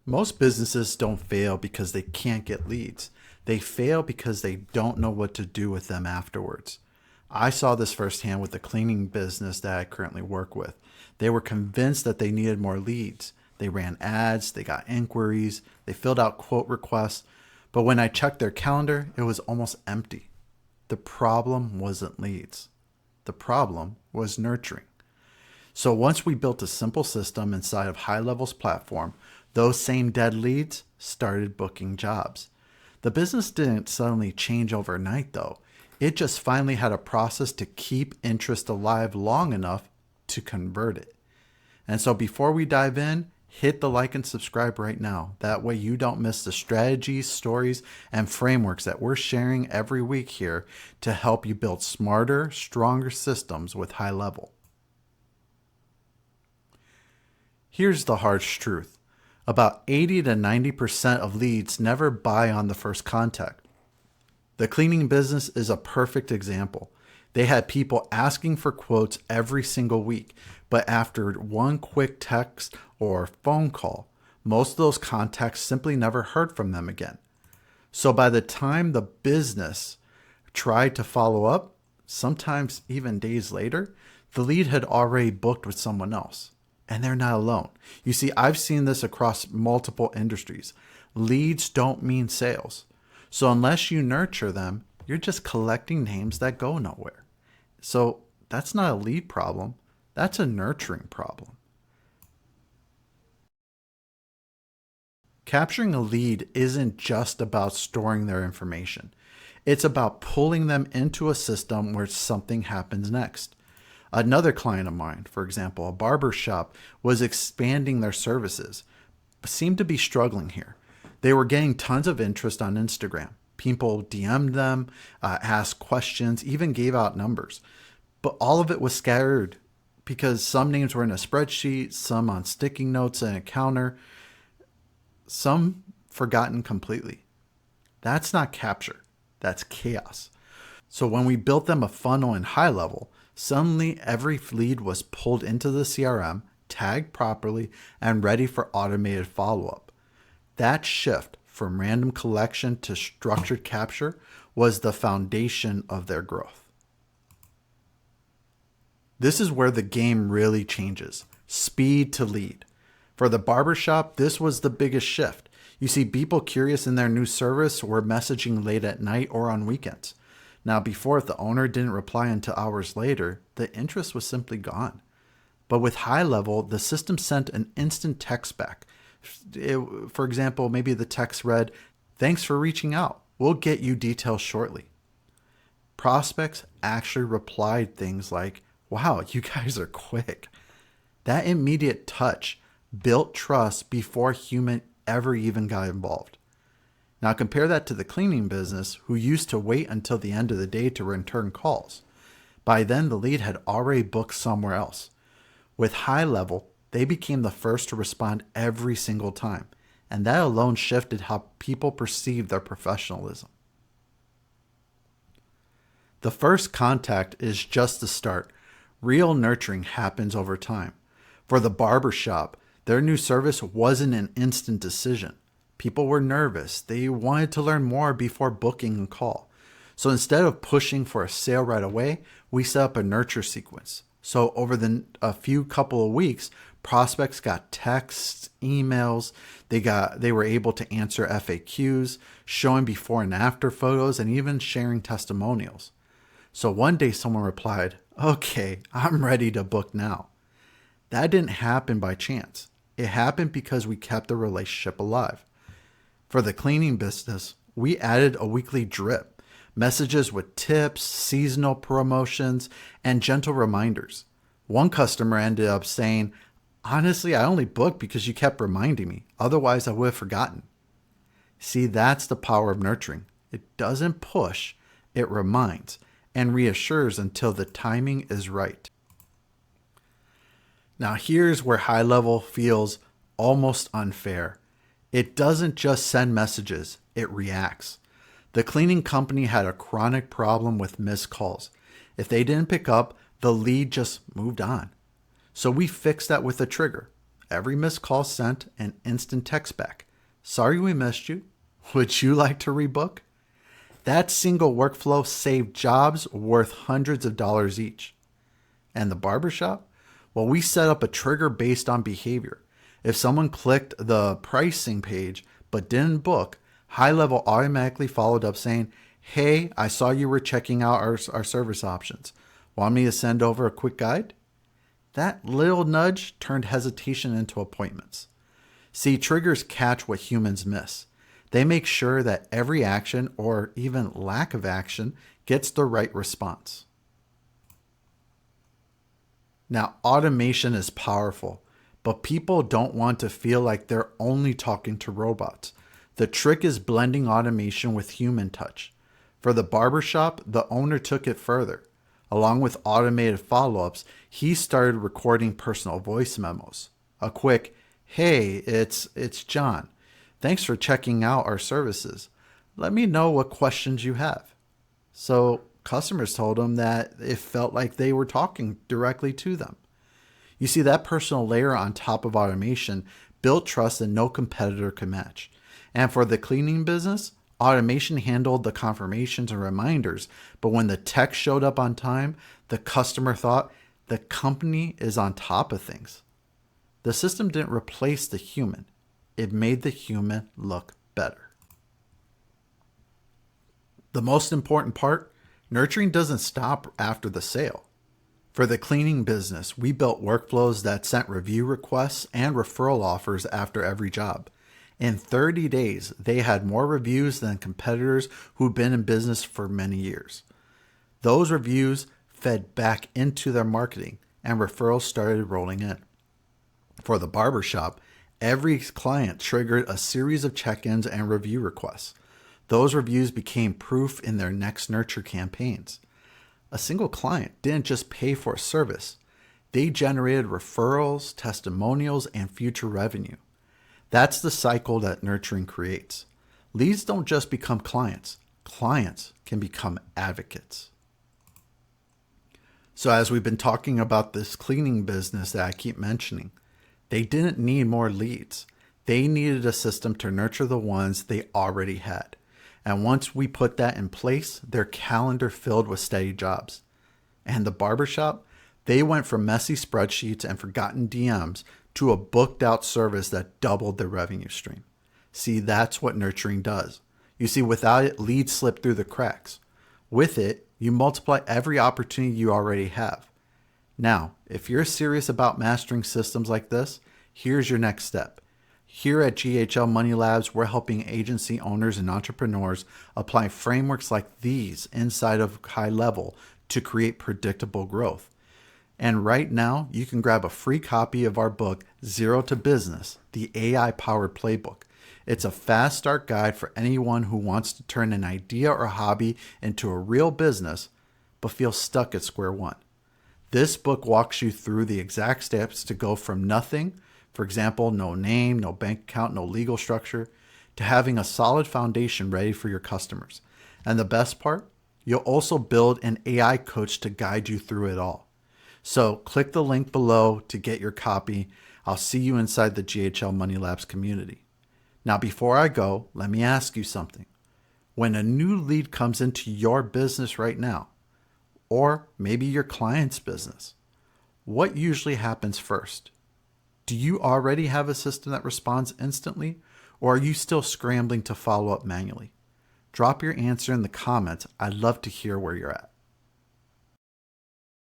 Most businesses don't fail because they can't get leads. They fail because they don't know what to do with them afterwards. I saw this firsthand with the cleaning business that I currently work with. They were convinced that they needed more leads. They ran ads, they got inquiries, they filled out quote requests, but when I checked their calendar, it was almost empty. The problem wasn't leads. The problem was nurturing. So once we built a simple system inside of HighLevel's platform, those same dead leads started booking jobs. The business didn't suddenly change overnight though. It just finally had a process to keep interest alive long enough to convert it. And so before we dive in, hit the like and subscribe right now. That way you don't miss the strategies, stories, and frameworks that we're sharing every week here to help you build smarter, stronger systems with HighLevel. Here's the harsh truth. About 80 to 90% of leads never buy on the first contact. The cleaning business is a perfect example. They had people asking for quotes every single week, but after one quick text or phone call, most of those contacts simply never heard from them again. So by the time the business tried to follow up, sometimes even days later, the lead had already booked with someone else. And they're not alone. You see, I've seen this across multiple industries. Leads don't mean sales. So unless you nurture them, you're just collecting names that go nowhere. So that's not a lead problem. That's a nurturing problem. Capturing a lead isn't just about storing their information. It's about pulling them into a system where something happens next. Another client of mine, for example, a barber shop, was expanding their services, but seemed to be struggling here. They were getting tons of interest on Instagram. People DM'd them, asked questions, even gave out numbers. But all of it was scattered because some names were in a spreadsheet, some on sticky notes and a counter, some forgotten completely. That's not capture. That's chaos. So when we built them a funnel in HighLevel, suddenly every lead was pulled into the CRM, tagged properly, and ready for automated follow-up. That shift from random collection to structured capture was the foundation of their growth. This is where the game really changes. Speed to lead. For the barbershop, this was the biggest shift. You see, people curious in their new service were messaging late at night or on weekends. Now, before, if the owner didn't reply until hours later, the interest was simply gone. But with HighLevel, the system sent an instant text back. For example, maybe the text read, "Thanks for reaching out. We'll get you details shortly." Prospects actually replied things like, "Wow, you guys are quick." That immediate touch built trust before human ever even got involved. Now compare that to the cleaning business, who used to wait until the end of the day to return calls. By then, the lead had already booked somewhere else. With HighLevel, they became the first to respond every single time, and that alone shifted how people perceive their professionalism. The first contact is just the start. Real nurturing happens over time. For the barbershop, their new service wasn't an instant decision. People were nervous. They wanted to learn more before booking a call. So instead of pushing for a sale right away, we set up a nurture sequence. So over a few couple of weeks, prospects got texts, emails. They were able to answer FAQs, showing before and after photos, and even sharing testimonials. So one day someone replied, "Okay, I'm ready to book now." That didn't happen by chance. It happened because we kept the relationship alive. For the cleaning business, we added a weekly drip, messages with tips, seasonal promotions, and gentle reminders. One customer ended up saying, "Honestly, I only booked because you kept reminding me. Otherwise, I would have forgotten." See, that's the power of nurturing. It doesn't push, it reminds and reassures until the timing is right. Now, here's where HighLevel feels almost unfair. It doesn't just send messages, it reacts. The cleaning company had a chronic problem with missed calls. If they didn't pick up, the lead just moved on. So we fixed that with a trigger. Every missed call sent an instant text back. Sorry we missed you. Would you like to rebook? That single workflow saved jobs worth hundreds of dollars each. And the barbershop? Well, we set up a trigger based on behavior. If someone clicked the pricing page but didn't book, HighLevel automatically followed up saying, hey, I saw you were checking out our service options. Want me to send over a quick guide? That little nudge turned hesitation into appointments. See, triggers catch what humans miss. They make sure that every action, or even lack of action, gets the right response. Now, automation is powerful, but people don't want to feel like they're only talking to robots. The trick is blending automation with human touch. For the barbershop, the owner took it further. Along with automated follow-ups, he started recording personal voice memos. A quick, hey, it's John. Thanks for checking out our services. Let me know what questions you have. So customers told him that it felt like they were talking directly to them. You see, that personal layer on top of automation built trust that no competitor could match. And for the cleaning business, automation handled the confirmations and reminders, but when the tech showed up on time, the customer thought the company is on top of things. The system didn't replace the human. It made the human look better. The most important part, nurturing doesn't stop after the sale. For the cleaning business, we built workflows that sent review requests and referral offers after every job. In 30 days, they had more reviews than competitors who'd been in business for many years. Those reviews fed back into their marketing, and referrals started rolling in. For the barbershop, every client triggered a series of check-ins and review requests. Those reviews became proof in their next nurture campaigns. A single client didn't just pay for a service. They generated referrals, testimonials, and future revenue. That's the cycle that nurturing creates. Leads don't just become clients. Clients can become advocates. So as we've been talking about this cleaning business that I keep mentioning, they didn't need more leads. They needed a system to nurture the ones they already had. And once we put that in place, their calendar filled with steady jobs. And the barbershop, they went from messy spreadsheets and forgotten DMs to a booked out service that doubled their revenue stream. See, that's what nurturing does. You see, without it, leads slip through the cracks. With it, you multiply every opportunity you already have. Now, if you're serious about mastering systems like this, here's your next step. Here at GHL Money Labs, we're helping agency owners and entrepreneurs apply frameworks like these inside of HighLevel to create predictable growth. And right now, you can grab a free copy of our book, Zero to Business, the AI-powered playbook. It's a fast start guide for anyone who wants to turn an idea or hobby into a real business, but feels stuck at square one. This book walks you through the exact steps to go from nothing, for example, no name, no bank account, no legal structure, to having a solid foundation ready for your customers. And the best part, you'll also build an AI coach to guide you through it all. So click the link below to get your copy. I'll see you inside the GHL Money Labs community. Now, before I go, let me ask you something. When a new lead comes into your business right now, or maybe your client's business, what usually happens first? Do you already have a system that responds instantly, or are you still scrambling to follow up manually? Drop your answer in the comments. I'd love to hear where you're at.